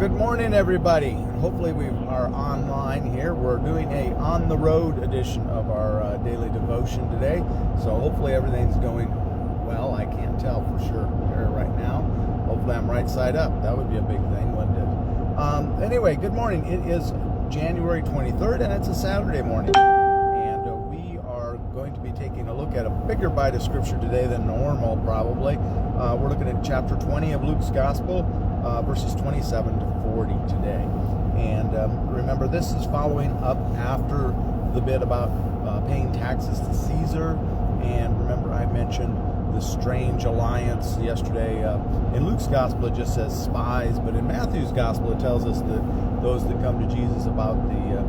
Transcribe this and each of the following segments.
Good morning, everybody. Hopefully we are online here. We're doing a on-the-road edition of our daily devotion today. So hopefully everything's going well. I can't tell for sure here right now. Hopefully I'm right side up. That would be a big thing, wouldn't it? Anyway, good morning. It is January 23rd, and it's a Saturday morning. And we are going to be taking a look at a bigger bite of Scripture today than normal, probably. We're looking at chapter 20 of Luke's Gospel. Verses 27 to 40 today. And remember, this is following up after the bit about paying taxes to Caesar. And remember, I mentioned the strange alliance yesterday. In Luke's Gospel, it just says spies, but in Matthew's Gospel, it tells us that those that come to Jesus about the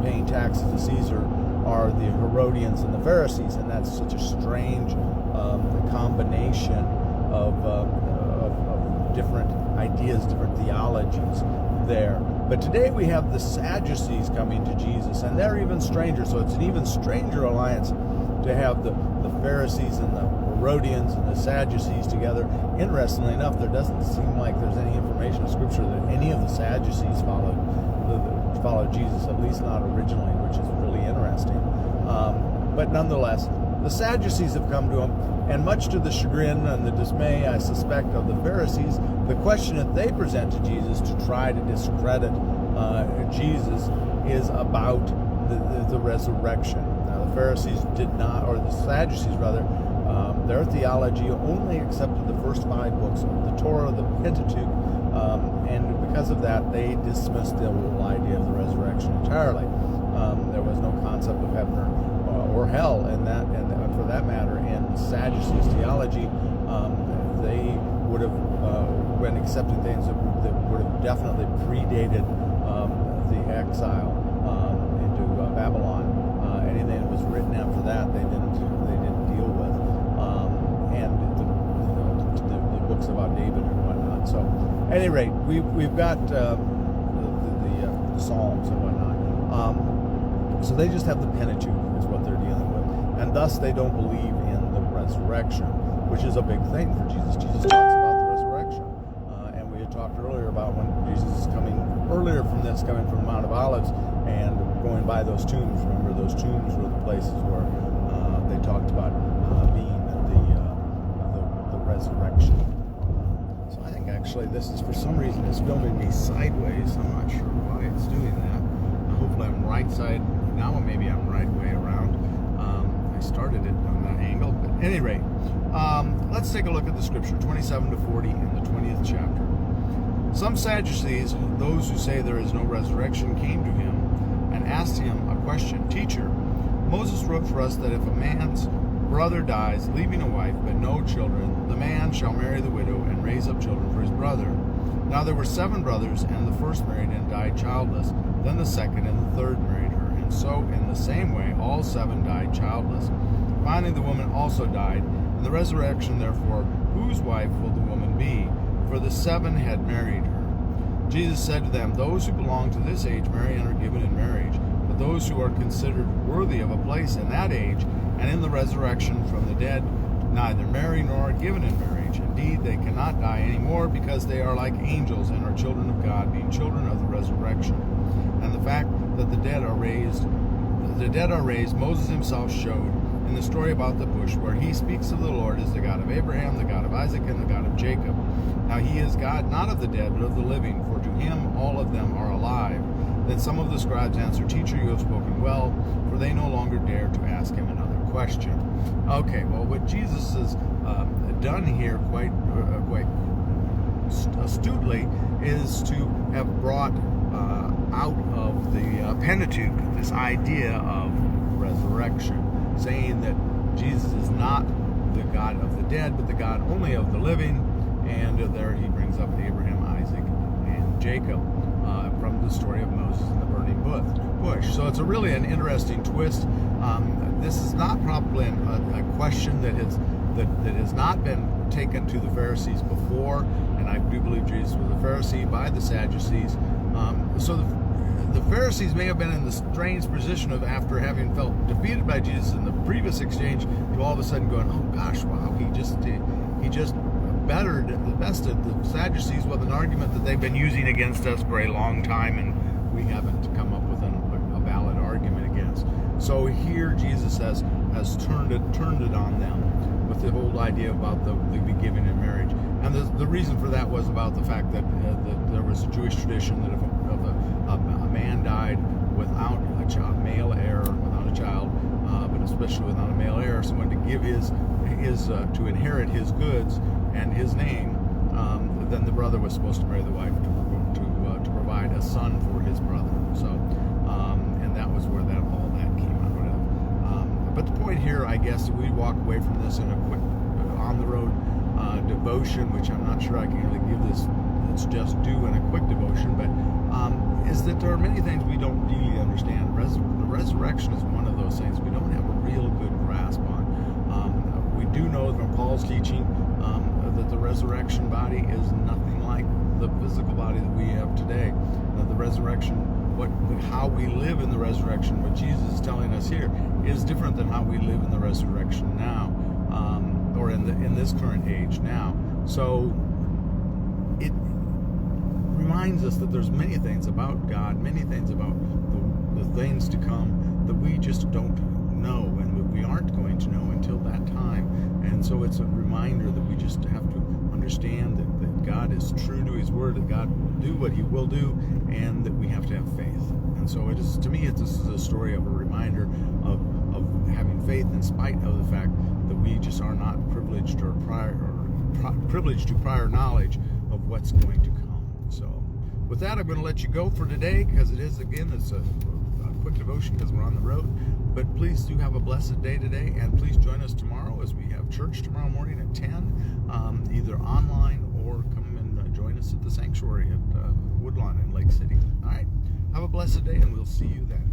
paying taxes to Caesar are the Herodians and the Pharisees. And that's such a strange combination of different ideas, different theologies there. But today we have the Sadducees coming to Jesus, and they're even stranger. So it's an even stranger alliance to have the Pharisees and the Herodians and the Sadducees together. Interestingly enough, there doesn't seem like there's any information in Scripture that any of the Sadducees followed Jesus, at least not originally, which is really interesting. But nonetheless, the Sadducees have come to him, and much to the chagrin and the dismay, I suspect, of the Pharisees, the question that they present to Jesus to try to discredit Jesus is about the resurrection. Now, the Pharisees did not, or the Sadducees rather, their theology only accepted the first 5 books of the Torah, the Pentateuch, and because of that, they dismissed the whole idea of the resurrection entirely. There was no concept of heaven or hell, and for that matter, in Sadducees' theology, they would have been accepting things that would have definitely predated the exile into Babylon. Anything that was written after that, they didn't deal with, and the books about David and whatnot. So, at any rate, we've got the Psalms and whatnot. So they just have the Pentateuch is what they're dealing with. And thus they don't believe in the resurrection, which is a big thing for Jesus. Jesus talks about the resurrection. And we had talked earlier about when Jesus is coming from the Mount of Olives and going by those tombs. Remember, those tombs were the places where they talked about being the resurrection. So I think actually this is, for some reason, it's filming me sideways. I'm not sure why it's doing that. Hopefully I'm right side. Now maybe I'm right way around. I started it on that angle. But at any rate, let's take a look at the Scripture, 27 to 40 in the 20th chapter. Some Sadducees, those who say there is no resurrection, came to him and asked him a question. Teacher, Moses wrote for us that if a man's brother dies, leaving a wife but no children, the man shall marry the widow and raise up children for his brother. Now there were 7 brothers, and the first married and died childless. Then the second and the third married her. And so, in the same way, all 7 died childless. Finally, the woman also died. In the resurrection, therefore, whose wife will the woman be? For the 7 had married her. Jesus said to them, those who belong to this age marry and are given in marriage. But those who are considered worthy of a place in that age and in the resurrection from the dead neither marry nor are given in marriage. Indeed, they cannot die anymore, because they are like angels and are children of God, being children of the resurrection. And the fact that the dead are raised, Moses himself showed in the story about the bush, where he speaks of the Lord as the God of Abraham, the God of Isaac, and the God of Jacob. Now he is God not of the dead, but of the living, for to him all of them are alive. Then some of the scribes answered, Teacher, you have spoken well, for they no longer dare to ask him another question. Okay, well, what Jesus has done here quite astutely is to have brought out of the Pentateuch this idea of resurrection, saying that Jesus is not the God of the dead, but the God only of the living. And there he brings up Abraham, Isaac, and Jacob from the story of Moses and the burning bush. So it's really an interesting twist. This is not probably a question that has not been taken to the Pharisees before, and I do believe Jesus was a Pharisee by the Sadducees. So the Pharisees may have been in the strange position of, after having felt defeated by Jesus in the previous exchange, to all of a sudden going, oh gosh, wow, he just bested the Sadducees with an argument that they've been using against us for a long time, and we haven't come up with a valid argument against. So here Jesus has turned it on them with the whole idea about the giving in marriage. And the reason for that was about the fact that there was a Jewish tradition that if a man died without a child, male heir, without a child, but especially without a male heir, someone to give his to inherit his goods and his name, then the brother was supposed to marry the wife to provide a son for his brother. So, and that was where all that came out of. But the point here, I guess, we walk away from this in a quick on the road devotion, which I'm not sure I can really give this. It's just due in a quick devotion, but is that there are many things we don't really understand. The resurrection is one of those things we don't have a real good grasp on. We do know from Paul's teaching that the resurrection body is nothing like the physical body that we have today. The resurrection, how we live in the resurrection, what Jesus is telling us here, is different than how we live in the resurrection now, or in this current age now. So it reminds us that there's many things about God, many things about the things to come that we just don't know, and that we aren't going to know until that time. And so it's a reminder that we just have to understand that God is true to His Word, that God will do what He will do, and that we have to have faith. And so it is, to me, this is a story of a reminder of having faith in spite of the fact that we just are not privileged privileged to prior knowledge of what's going to come. So with that, I'm going to let you go for today, because it's a quick devotion because we're on the road. But please do have a blessed day today, and please join us tomorrow as we have church tomorrow morning at 10, either online or come and join us at the sanctuary at Woodlawn in Lake City. All right, have a blessed day, and we'll see you then.